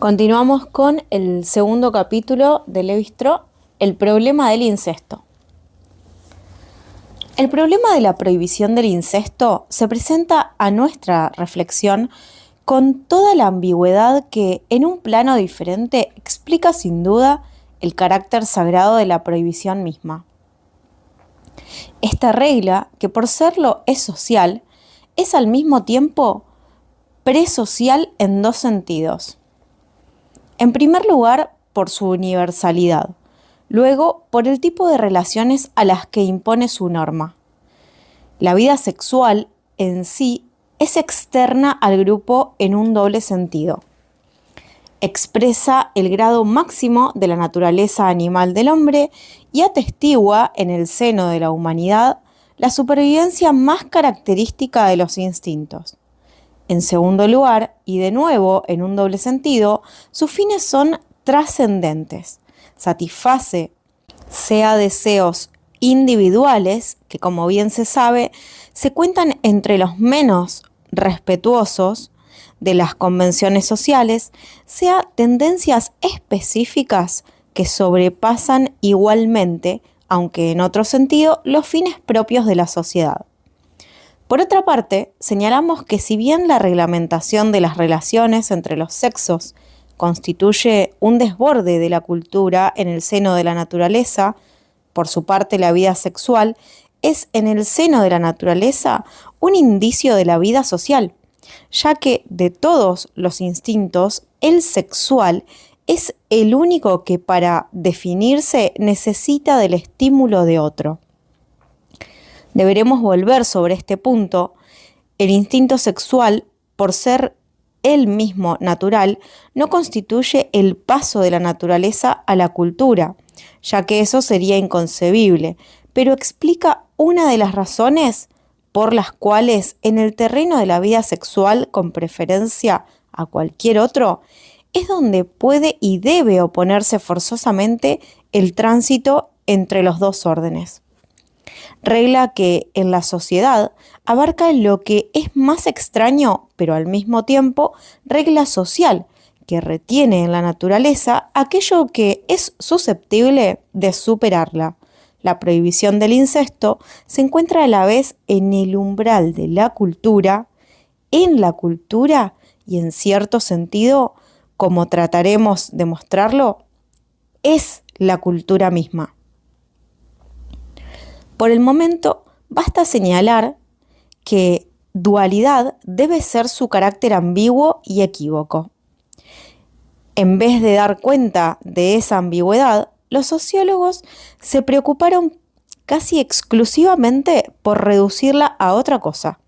Continuamos con el segundo capítulo de Lévi-Strauss, el problema del incesto. El problema de la prohibición del incesto se presenta a nuestra reflexión con toda la ambigüedad que, en un plano diferente, explica sin duda el carácter sagrado de la prohibición misma. Esta regla, que por serlo es social, es al mismo tiempo presocial en dos sentidos. En primer lugar, por su universalidad. Luego, por el tipo de relaciones a las que impone su norma. La vida sexual en sí es externa al grupo en un doble sentido. Expresa el grado máximo de la naturaleza animal del hombre y atestigua en el seno de la humanidad la supervivencia más característica de los instintos. En segundo lugar, y de nuevo en un doble sentido, sus fines son trascendentes. Satisface, sea deseos individuales, que como bien se sabe, se cuentan entre los menos respetuosos de las convenciones sociales, sea tendencias específicas que sobrepasan igualmente, aunque en otro sentido, los fines propios de la sociedad. Por otra parte, señalamos que si bien la reglamentación de las relaciones entre los sexos constituye un desborde de la cultura en el seno de la naturaleza, por su parte la vida sexual es en el seno de la naturaleza un indicio de la vida social, ya que de todos los instintos, el sexual es el único que para definirse necesita del estímulo de otro. Deberemos volver sobre este punto. El instinto sexual, por ser él mismo natural, no constituye el paso de la naturaleza a la cultura, ya que eso sería inconcebible, pero explica una de las razones por las cuales en el terreno de la vida sexual, con preferencia a cualquier otro, es donde puede y debe oponerse forzosamente el tránsito entre los dos órdenes. Regla que en la sociedad abarca lo que es más extraño, pero al mismo tiempo regla social, que retiene en la naturaleza aquello que es susceptible de superarla. La prohibición del incesto se encuentra a la vez en el umbral de la cultura, en la cultura y en cierto sentido, como trataremos de mostrarlo, es la cultura misma. Por el momento, basta señalar que dualidad debe ser su carácter ambiguo y equívoco. En vez de dar cuenta de esa ambigüedad, los sociólogos se preocuparon casi exclusivamente por reducirla a otra cosa.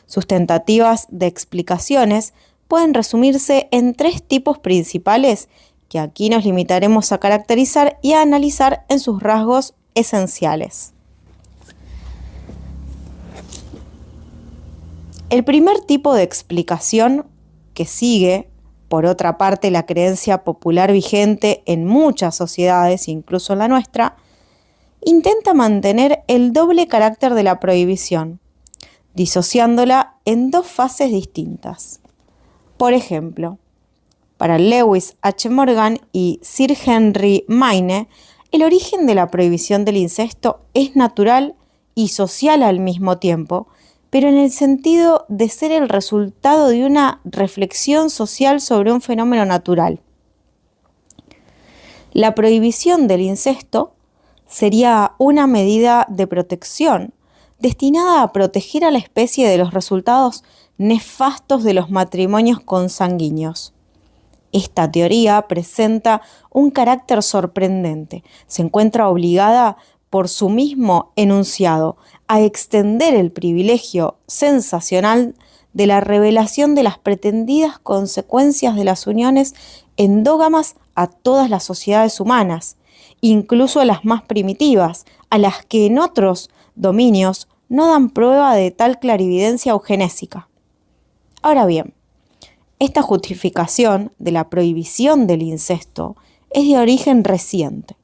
Sus tentativas de explicaciones pueden resumirse en tres tipos principales que aquí nos limitaremos a caracterizar y a analizar en sus rasgos esenciales. El primer tipo de explicación, que sigue, por otra parte, la creencia popular vigente en muchas sociedades, incluso en la nuestra, intenta mantener el doble carácter de la prohibición, disociándola en dos fases distintas. Por ejemplo, para Lewis H. Morgan y Sir Henry Maine, el origen de la prohibición del incesto es natural y social al mismo tiempo, pero en el sentido de ser el resultado de una reflexión social sobre un fenómeno natural. La prohibición del incesto sería una medida de protección destinada a proteger a la especie de los resultados nefastos de los matrimonios consanguíneos. Esta teoría presenta un carácter sorprendente. Se encuentra obligada por su mismo enunciado a extender el privilegio sensacional de la revelación de las pretendidas consecuencias de las uniones endógamas a todas las sociedades humanas, incluso a las más primitivas, a las que en otros dominios no dan prueba de tal clarividencia eugenésica. Ahora bien, esta justificación de la prohibición del incesto es de origen reciente.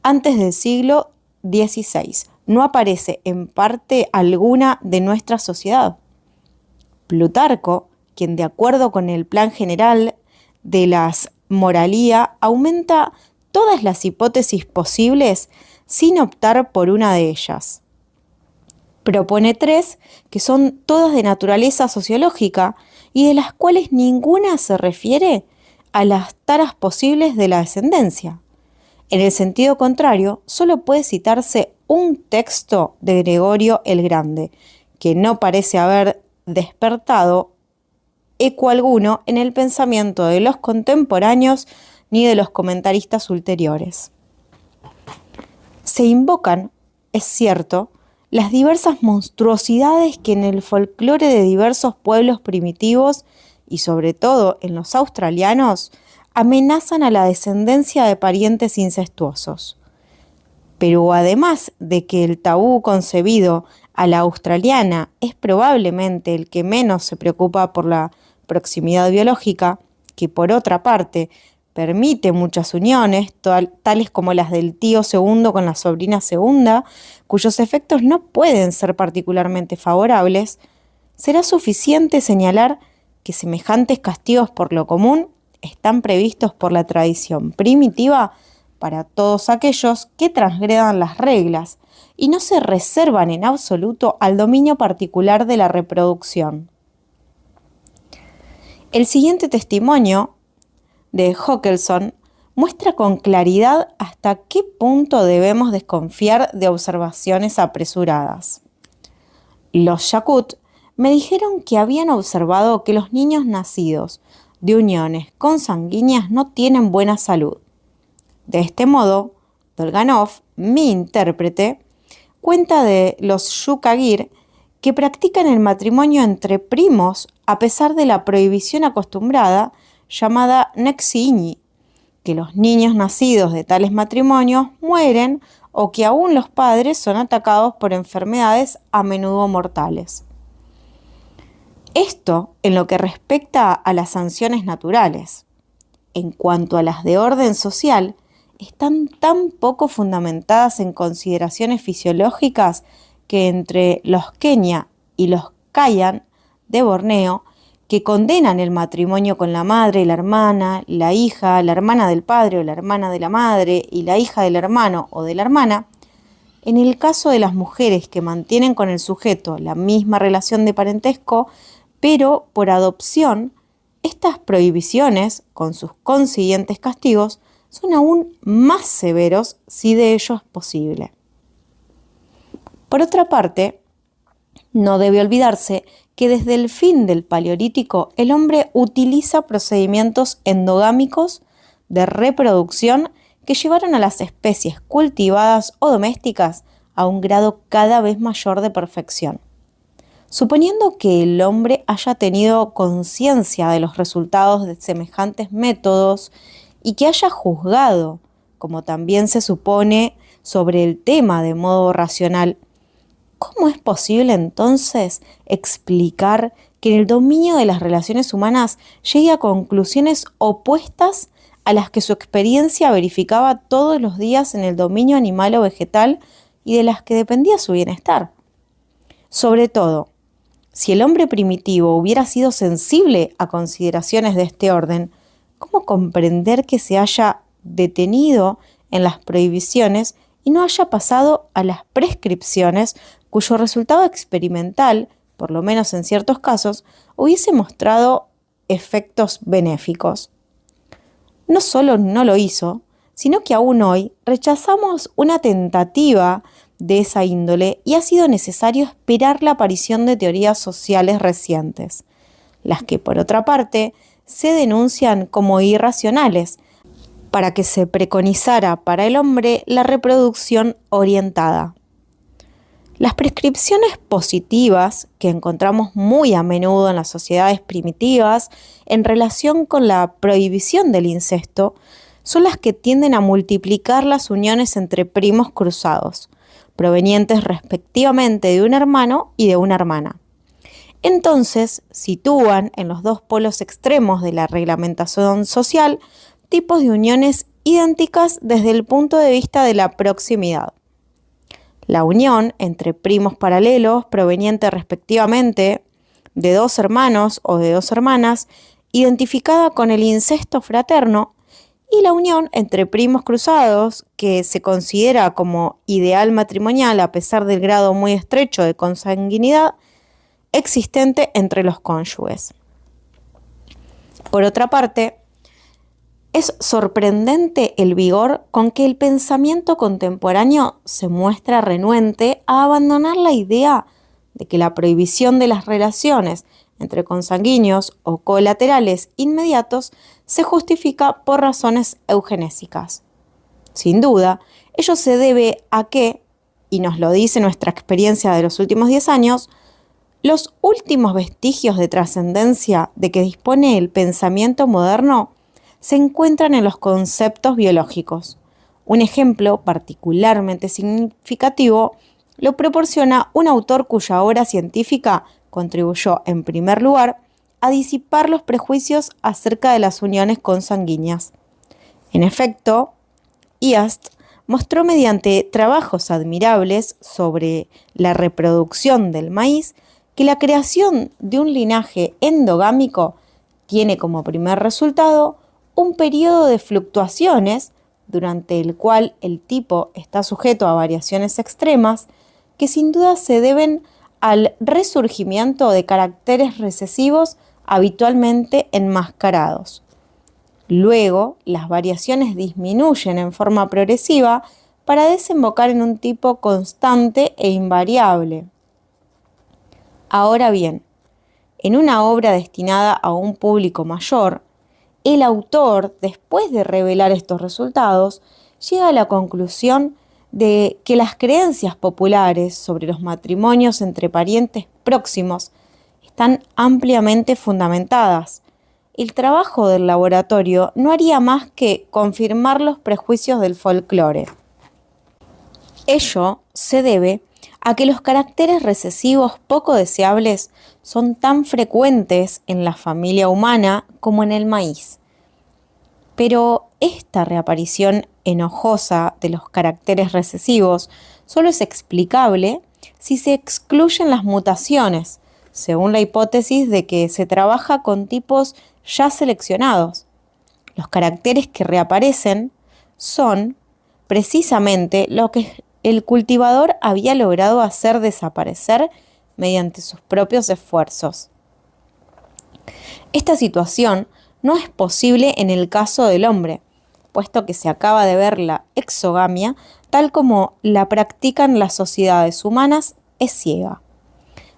Antes del siglo XVI, no aparece en parte alguna de nuestra sociedad. Plutarco, quien de acuerdo con el plan general de las moralía aumenta todas las hipótesis posibles sin optar por una de ellas. Propone 3 que son todas de naturaleza sociológica y de las cuales ninguna se refiere a las taras posibles de la descendencia. En el sentido contrario, solo puede citarse un texto de Gregorio el Grande, que no parece haber despertado eco alguno en el pensamiento de los contemporáneos ni de los comentaristas ulteriores. Se invocan, es cierto, las diversas monstruosidades que en el folclore de diversos pueblos primitivos, y sobre todo en los australianos, amenazan a la descendencia de parientes incestuosos. Pero además de que el tabú concebido a la australiana es probablemente el que menos se preocupa por la proximidad biológica, que por otra parte permite muchas uniones, tales como las del tío segundo con la sobrina segunda, cuyos efectos no pueden ser particularmente favorables, será suficiente señalar que semejantes castigos por lo común están previstos por la tradición primitiva para todos aquellos que transgredan las reglas y no se reservan en absoluto al dominio particular de la reproducción. El siguiente testimonio de Hockelson muestra con claridad hasta qué punto debemos desconfiar de observaciones apresuradas. Los Yakut me dijeron que habían observado que los niños nacidos de uniones consanguíneas no tienen buena salud. De este modo, Dolganov, mi intérprete, cuenta de los Yukagir que practican el matrimonio entre primos a pesar de la prohibición acostumbrada llamada Nexiñi, que los niños nacidos de tales matrimonios mueren o que aún los padres son atacados por enfermedades a menudo mortales. Esto en lo que respecta a las sanciones naturales. En cuanto a las de orden social, están tan poco fundamentadas en consideraciones fisiológicas que entre los Kenia y los Kayan de Borneo, que condenan el matrimonio con la madre y la hermana, la hija, la hermana del padre o la hermana de la madre y la hija del hermano o de la hermana, en el caso de las mujeres que mantienen con el sujeto la misma relación de parentesco, pero por adopción, estas prohibiciones, con sus consiguientes castigos, son aún más severos si de ello es posible. Por otra parte, no debe olvidarse que desde el fin del Paleolítico el hombre utiliza procedimientos endogámicos de reproducción que llevaron a las especies cultivadas o domésticas a un grado cada vez mayor de perfección. Suponiendo que el hombre haya tenido conciencia de los resultados de semejantes métodos y que haya juzgado, como también se supone, sobre el tema de modo racional, ¿cómo es posible entonces explicar que en el dominio de las relaciones humanas llegue a conclusiones opuestas a las que su experiencia verificaba todos los días en el dominio animal o vegetal y de las que dependía su bienestar? Sobre todo, si el hombre primitivo hubiera sido sensible a consideraciones de este orden, ¿cómo comprender que se haya detenido en las prohibiciones y no haya pasado a las prescripciones cuyo resultado experimental, por lo menos en ciertos casos, hubiese mostrado efectos benéficos? No solo no lo hizo, sino que aún hoy rechazamos una tentativa de esa índole y ha sido necesario esperar la aparición de teorías sociales recientes, las que por otra parte se denuncian como irracionales, para que se preconizara para el hombre la reproducción orientada. Las prescripciones positivas que encontramos muy a menudo en las sociedades primitivas en relación con la prohibición del incesto son las que tienden a multiplicar las uniones entre primos cruzados, provenientes respectivamente de un hermano y de una hermana. Entonces, sitúan en los dos polos extremos de la reglamentación social tipos de uniones idénticas desde el punto de vista de la proximidad. La unión entre primos paralelos proveniente respectivamente de dos hermanos o de dos hermanas, identificada con el incesto fraterno, y la unión entre primos cruzados, que se considera como ideal matrimonial a pesar del grado muy estrecho de consanguinidad existente entre los cónyuges. Por otra parte, es sorprendente el vigor con que el pensamiento contemporáneo se muestra renuente a abandonar la idea de que la prohibición de las relaciones entre consanguíneos o colaterales inmediatos se justifica por razones eugenésicas. Sin duda, ello se debe a que, y nos lo dice nuestra experiencia de los últimos 10 años, los últimos vestigios de trascendencia de que dispone el pensamiento moderno se encuentran en los conceptos biológicos. Un ejemplo particularmente significativo lo proporciona un autor cuya obra científica contribuyó, en primer lugar, a disipar los prejuicios acerca de las uniones consanguíneas. En efecto, Iast mostró mediante trabajos admirables sobre la reproducción del maíz que la creación de un linaje endogámico tiene como primer resultado un periodo de fluctuaciones durante el cual el tipo está sujeto a variaciones extremas que sin duda se deben al resurgimiento de caracteres recesivos habitualmente enmascarados. Luego, las variaciones disminuyen en forma progresiva para desembocar en un tipo constante e invariable. Ahora bien, en una obra destinada a un público mayor, el autor, después de revelar estos resultados, llega a la conclusión de que las creencias populares sobre los matrimonios entre parientes próximos están ampliamente fundamentadas. El trabajo del laboratorio no haría más que confirmar los prejuicios del folclore. Ello se debe a que los caracteres recesivos poco deseables son tan frecuentes en la familia humana como en el maíz. Pero esta reaparición enojosa de los caracteres recesivos solo es explicable si se excluyen las mutaciones, según la hipótesis de que se trabaja con tipos ya seleccionados. Los caracteres que reaparecen son precisamente lo que el cultivador había logrado hacer desaparecer mediante sus propios esfuerzos. Esta situación no es posible en el caso del hombre, puesto que se acaba de ver la exogamia, tal como la practican las sociedades humanas, es ciega.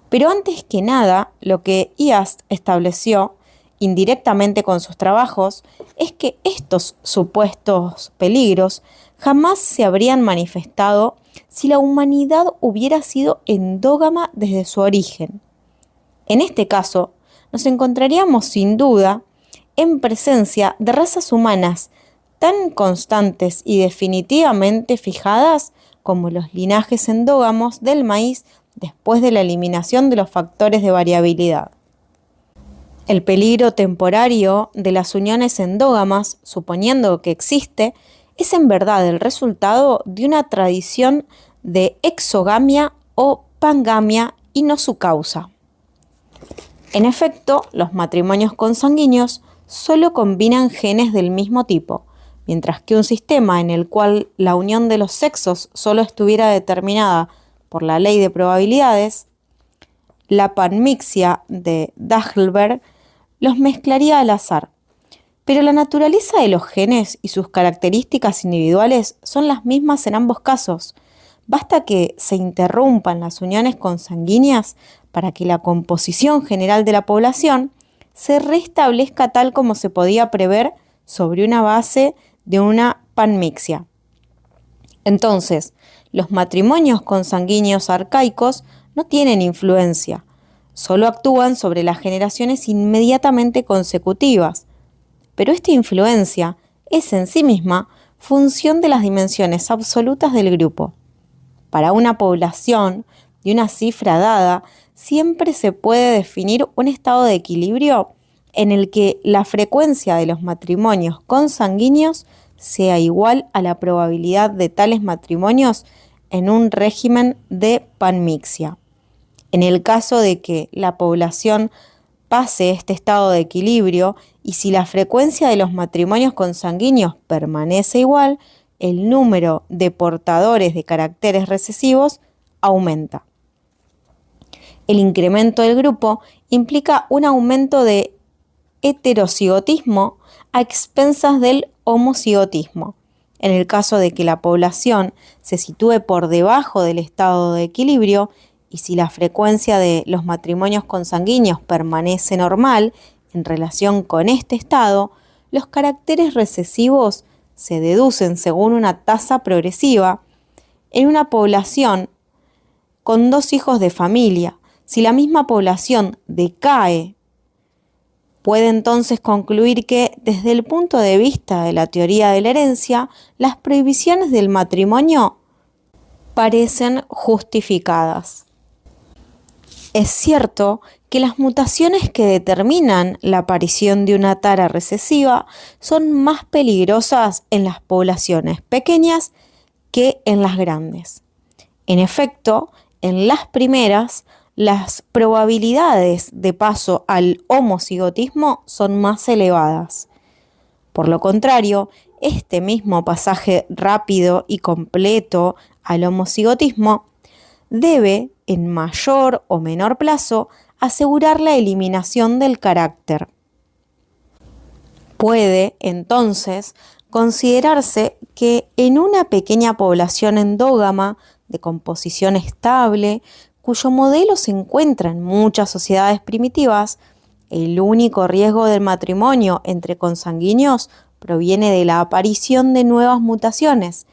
Pero antes que nada, lo que Iast estableció, indirectamente con sus trabajos, es que estos supuestos peligros jamás se habrían manifestado si la humanidad hubiera sido endógama desde su origen. En este caso, nos encontraríamos sin duda en presencia de razas humanas tan constantes y definitivamente fijadas como los linajes endógamos del maíz después de la eliminación de los factores de variabilidad. El peligro temporario de las uniones endógamas, suponiendo que existe, es en verdad el resultado de una tradición de exogamia o pangamia y no su causa. En efecto, los matrimonios consanguíneos solo combinan genes del mismo tipo, mientras que un sistema en el cual la unión de los sexos solo estuviera determinada por la ley de probabilidades, la panmixia de Daghlberg los mezclaría al azar. Pero la naturaleza de los genes y sus características individuales son las mismas en ambos casos. Basta que se interrumpan las uniones consanguíneas para que la composición general de la población se restablezca tal como se podía prever sobre una base de una panmixia. Entonces, los matrimonios consanguíneos arcaicos no tienen influencia, solo actúan sobre las generaciones inmediatamente consecutivas. Pero esta influencia es en sí misma función de las dimensiones absolutas del grupo. Para una población de una cifra dada, siempre se puede definir un estado de equilibrio en el que la frecuencia de los matrimonios consanguíneos sea igual a la probabilidad de tales matrimonios en un régimen de panmixia. En el caso de que la población pase este estado de equilibrio y si la frecuencia de los matrimonios consanguíneos permanece igual, el número de portadores de caracteres recesivos aumenta. El incremento del grupo implica un aumento de heterocigotismo a expensas del homocigotismo. En el caso de que la población se sitúe por debajo del estado de equilibrio y si la frecuencia de los matrimonios consanguíneos permanece normal en relación con este estado, los caracteres recesivos se deducen según una tasa progresiva en una población con 2 hijos de familia. Si la misma población decae, puede entonces concluir que, desde el punto de vista de la teoría de la herencia, las prohibiciones del matrimonio parecen justificadas. Es cierto que las mutaciones que determinan la aparición de una tara recesiva son más peligrosas en las poblaciones pequeñas que en las grandes. En efecto, en las primeras, las probabilidades de paso al homocigotismo son más elevadas. Por lo contrario, este mismo pasaje rápido y completo al homocigotismo debe, en mayor o menor plazo, asegurar la eliminación del carácter. Puede, entonces, considerarse que en una pequeña población endógama de composición estable, cuyo modelo se encuentra en muchas sociedades primitivas, el único riesgo del matrimonio entre consanguíneos proviene de la aparición de nuevas mutaciones,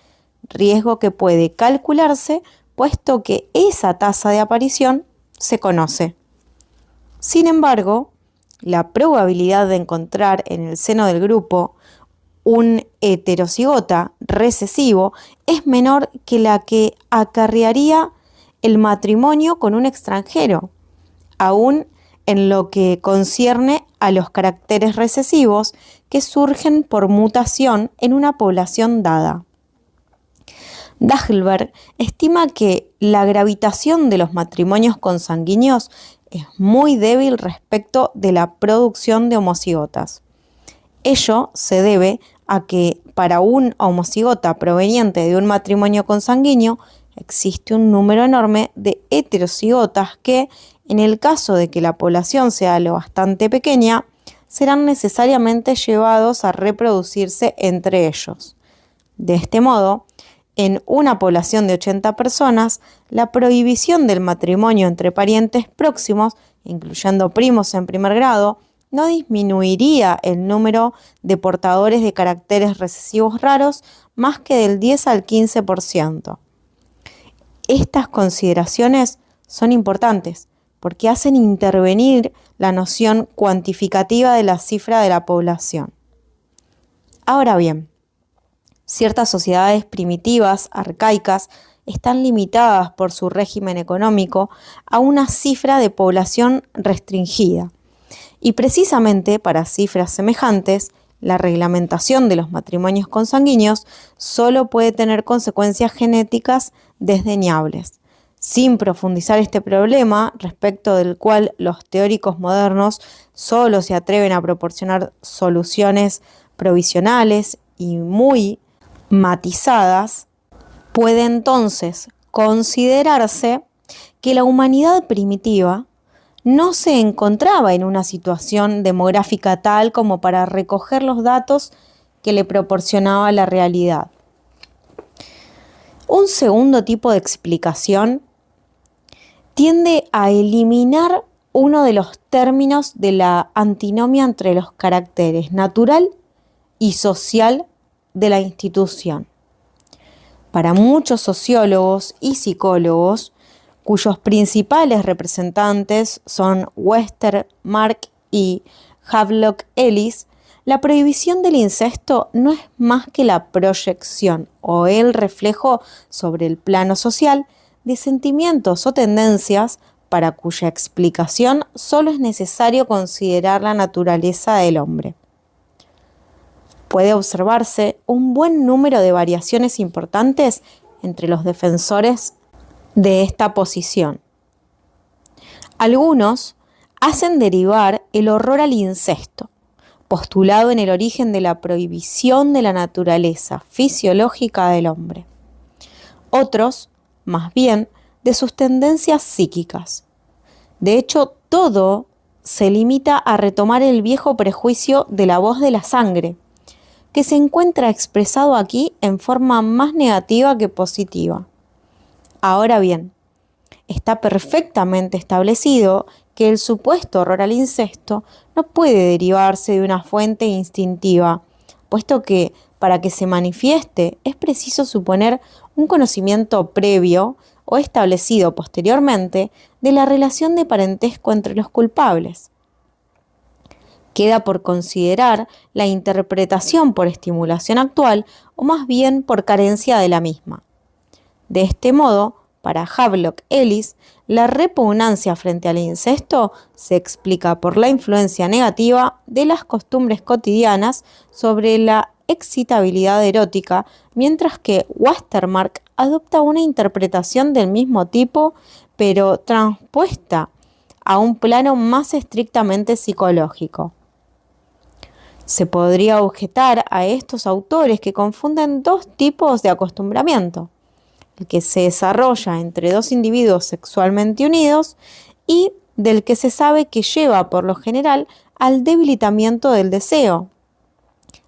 riesgo que puede calcularse puesto que esa tasa de aparición se conoce. Sin embargo, la probabilidad de encontrar en el seno del grupo un heterocigota recesivo es menor que la que acarrearía el matrimonio con un extranjero, aún en lo que concierne a los caracteres recesivos que surgen por mutación en una población dada. Daghlberg estima que la gravitación de los matrimonios consanguíneos es muy débil respecto de la producción de homocigotas. Ello se debe a que para un homocigota proveniente de un matrimonio consanguíneo existe un número enorme de heterocigotas que, en el caso de que la población sea lo bastante pequeña, serán necesariamente llevados a reproducirse entre ellos. De este modo, en una población de 80 personas, la prohibición del matrimonio entre parientes próximos, incluyendo primos en primer grado, no disminuiría el número de portadores de caracteres recesivos raros más que del 10 al 15%. Estas consideraciones son importantes porque hacen intervenir la noción cuantificativa de la cifra de la población. Ahora bien, ciertas sociedades primitivas, arcaicas, están limitadas por su régimen económico a una cifra de población restringida. Y precisamente para cifras semejantes, la reglamentación de los matrimonios consanguíneos solo puede tener consecuencias genéticas desdeñables. Sin profundizar este problema, respecto del cual los teóricos modernos solo se atreven a proporcionar soluciones provisionales y muy matizadas, puede entonces considerarse que la humanidad primitiva no se encontraba en una situación demográfica tal como para recoger los datos que le proporcionaba la realidad. Un segundo tipo de explicación tiende a eliminar uno de los términos de la antinomia entre los caracteres natural y social de la institución. Para muchos sociólogos y psicólogos, cuyos principales representantes son Westermarck y Havelock Ellis, la prohibición del incesto no es más que la proyección o el reflejo sobre el plano social de sentimientos o tendencias para cuya explicación solo es necesario considerar la naturaleza del hombre. Puede observarse un buen número de variaciones importantes entre los defensores de esta posición. Algunos hacen derivar el horror al incesto, postulado en el origen de la prohibición de la naturaleza fisiológica del hombre. Otros, más bien, de sus tendencias psíquicas. De hecho, todo se limita a retomar el viejo prejuicio de la voz de la sangre, que se encuentra expresado aquí en forma más negativa que positiva. Ahora bien, está perfectamente establecido que el supuesto horror al incesto no puede derivarse de una fuente instintiva, puesto que para que se manifieste es preciso suponer un conocimiento previo o establecido posteriormente de la relación de parentesco entre los culpables. Queda por considerar la interpretación por estimulación actual o más bien por carencia de la misma. De este modo, para Havelock Ellis, la repugnancia frente al incesto se explica por la influencia negativa de las costumbres cotidianas sobre la excitabilidad erótica, mientras que Westermarck adopta una interpretación del mismo tipo, pero transpuesta a un plano más estrictamente psicológico. Se podría objetar a estos autores que confunden dos tipos de acostumbramiento: el que se desarrolla entre dos individuos sexualmente unidos y del que se sabe que lleva por lo general al debilitamiento del deseo,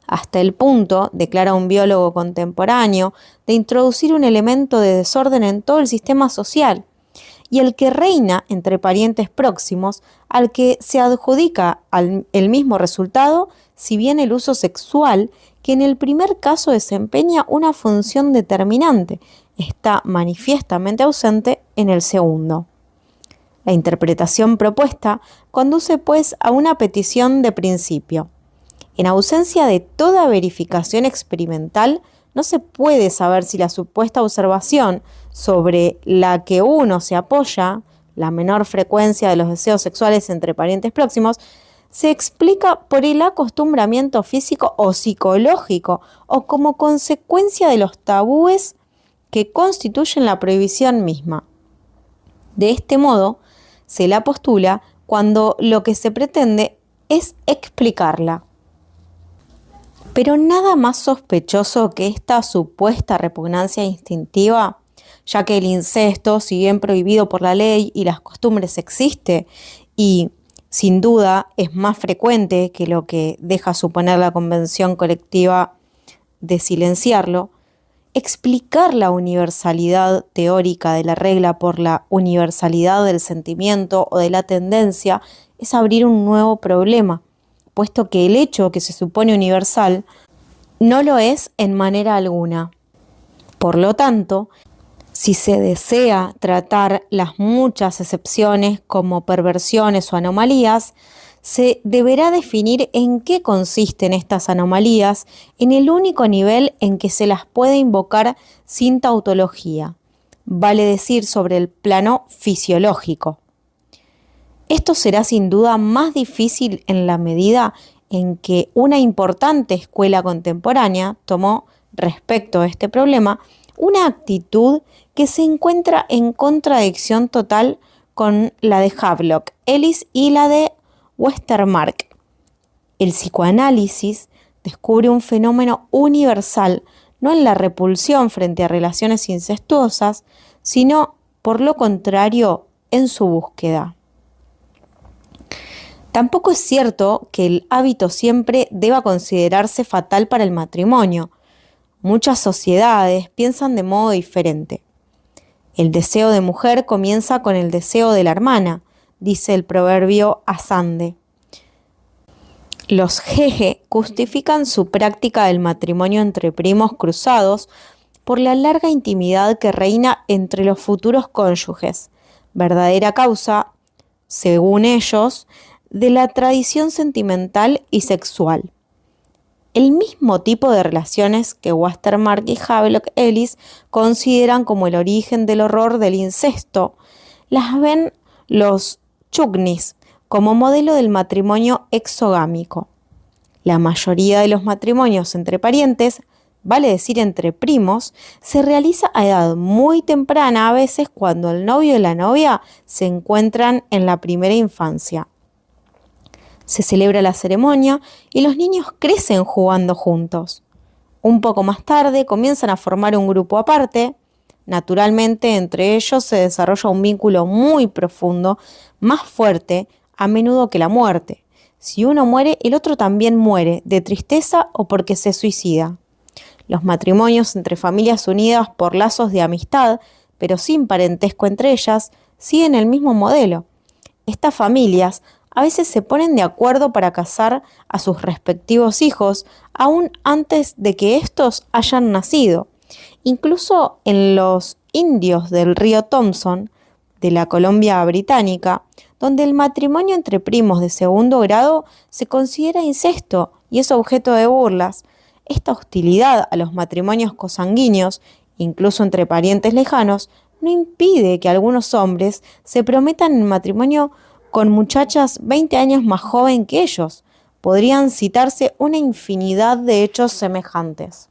hasta el punto, declara un biólogo contemporáneo, de introducir un elemento de desorden en todo el sistema social, y el que reina entre parientes próximos, al que se adjudica el mismo resultado, si bien el uso sexual, que en el primer caso desempeña una función determinante, está manifiestamente ausente en el segundo. La interpretación propuesta conduce pues a una petición de principio. En ausencia de toda verificación experimental, no se puede saber si la supuesta observación sobre la que uno se apoya, la menor frecuencia de los deseos sexuales entre parientes próximos, se explica por el acostumbramiento físico o psicológico o como consecuencia de los tabúes que constituyen la prohibición misma. De este modo, se la postula cuando lo que se pretende es explicarla. Pero nada más sospechoso que esta supuesta repugnancia instintiva, ya que el incesto, si bien prohibido por la ley y las costumbres, existe y, sin duda, es más frecuente que lo que deja suponer la convención colectiva de silenciarlo, explicar la universalidad teórica de la regla por la universalidad del sentimiento o de la tendencia es abrir un nuevo problema, puesto que el hecho que se supone universal no lo es en manera alguna. Por lo tanto, si se desea tratar las muchas excepciones como perversiones o anomalías, se deberá definir en qué consisten estas anomalías en el único nivel en que se las puede invocar sin tautología, vale decir sobre el plano fisiológico. Esto será sin duda más difícil en la medida en que una importante escuela contemporánea tomó, respecto a este problema, una actitud que se encuentra en contradicción total con la de Havelock Ellis y la de Westermarck. El psicoanálisis descubre un fenómeno universal, no en la repulsión frente a relaciones incestuosas, sino, por lo contrario, en su búsqueda. Tampoco es cierto que el hábito siempre deba considerarse fatal para el matrimonio. Muchas sociedades piensan de modo diferente. El deseo de mujer comienza con el deseo de la hermana, dice el proverbio asande. Los jeje justifican su práctica del matrimonio entre primos cruzados por la larga intimidad que reina entre los futuros cónyuges, verdadera causa, según ellos, de la tradición sentimental y sexual. El mismo tipo de relaciones que Westermarck y Havelock Ellis consideran como el origen del horror del incesto, las ven los Chugnis como modelo del matrimonio exogámico. La mayoría de los matrimonios entre parientes, vale decir entre primos, se realiza a edad muy temprana, a veces cuando el novio y la novia se encuentran en la primera infancia. Se celebra la ceremonia y los niños crecen jugando juntos. Un poco más tarde comienzan a formar un grupo aparte. Naturalmente, entre ellos se desarrolla un vínculo muy profundo, más fuerte, a menudo que la muerte. Si uno muere, el otro también muere, de tristeza o porque se suicida. Los matrimonios entre familias unidas por lazos de amistad, pero sin parentesco entre ellas, siguen el mismo modelo. Estas familias a veces se ponen de acuerdo para casar a sus respectivos hijos, aún antes de que estos hayan nacido. Incluso en los indios del río Thompson, de la Columbia Británica, donde el matrimonio entre primos de segundo grado se considera incesto y es objeto de burlas. Esta hostilidad a los matrimonios cosanguíneos, incluso entre parientes lejanos, no impide que algunos hombres se prometan en matrimonio con muchachas 20 años más joven que ellos. Podrían citarse una infinidad de hechos semejantes.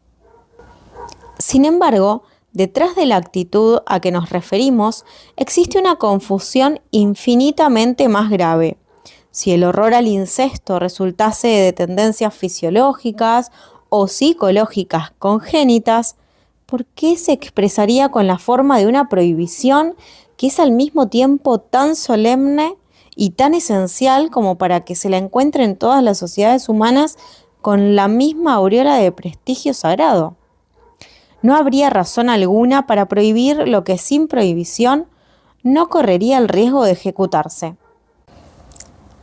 Sin embargo, detrás de la actitud a que nos referimos, existe una confusión infinitamente más grave. Si el horror al incesto resultase de tendencias fisiológicas o psicológicas congénitas, ¿por qué se expresaría con la forma de una prohibición que es al mismo tiempo tan solemne y tan esencial como para que se la encuentre en todas las sociedades humanas con la misma aureola de prestigio sagrado? No habría razón alguna para prohibir lo que sin prohibición no correría el riesgo de ejecutarse.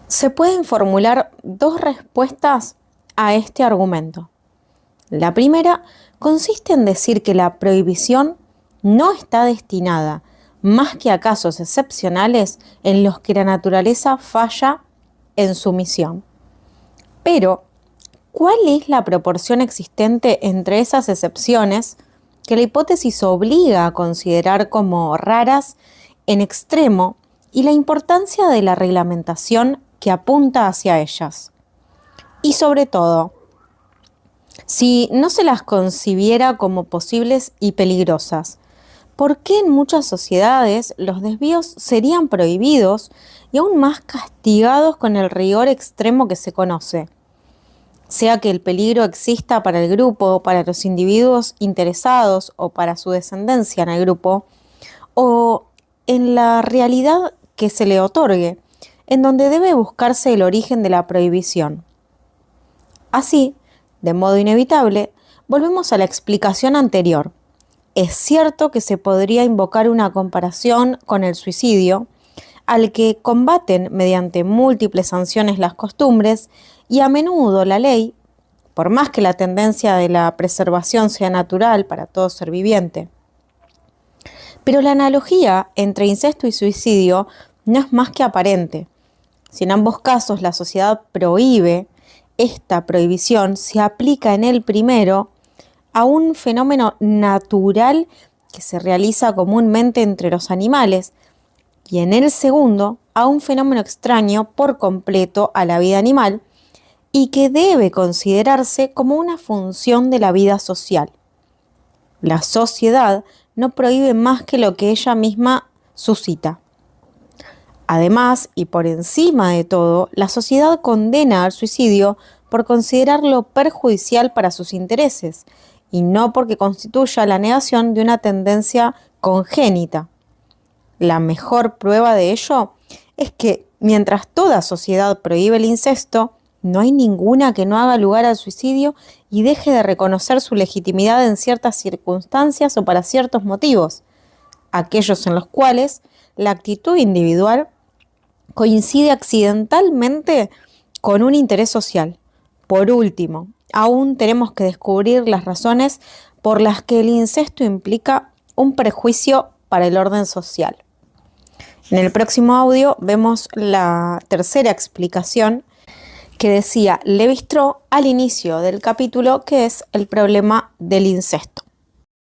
Se pueden formular dos respuestas a este argumento. La primera consiste en decir que la prohibición no está destinada, más que a casos excepcionales en los que la naturaleza falla en su misión. Pero, ¿cuál es la proporción existente entre esas excepciones que la hipótesis obliga a considerar como raras en extremo y la importancia de la reglamentación que apunta hacia ellas? Y sobre todo, si no se las concibiera como posibles y peligrosas, ¿por qué en muchas sociedades los desvíos serían prohibidos y aún más castigados con el rigor extremo que se conoce? Sea que el peligro exista para el grupo, para los individuos interesados o para su descendencia en el grupo, o en la realidad que se le otorgue, en donde debe buscarse el origen de la prohibición. Así, de modo inevitable, volvemos a la explicación anterior. Es cierto que se podría invocar una comparación con el suicidio, al que combaten mediante múltiples sanciones las costumbres y a menudo la ley, por más que la tendencia de la preservación sea natural para todo ser viviente. Pero la analogía entre incesto y suicidio no es más que aparente. Si en ambos casos la sociedad prohíbe, esta prohibición se aplica en el primero a un fenómeno natural que se realiza comúnmente entre los animales y en el segundo a un fenómeno extraño por completo a la vida animal y que debe considerarse como una función de la vida social. La sociedad no prohíbe más que lo que ella misma suscita. Además, y por encima de todo, la sociedad condena al suicidio por considerarlo perjudicial para sus intereses y no porque constituya la negación de una tendencia congénita. La mejor prueba de ello es que mientras toda sociedad prohíbe el incesto, no hay ninguna que no haga lugar al suicidio y deje de reconocer su legitimidad en ciertas circunstancias o para ciertos motivos, aquellos en los cuales la actitud individual coincide accidentalmente con un interés social. Por último, aún tenemos que descubrir las razones por las que el incesto implica un perjuicio para el orden social. En el próximo audio vemos la tercera explicación que decía Lévi-Strauss al inicio del capítulo, que es el problema del incesto.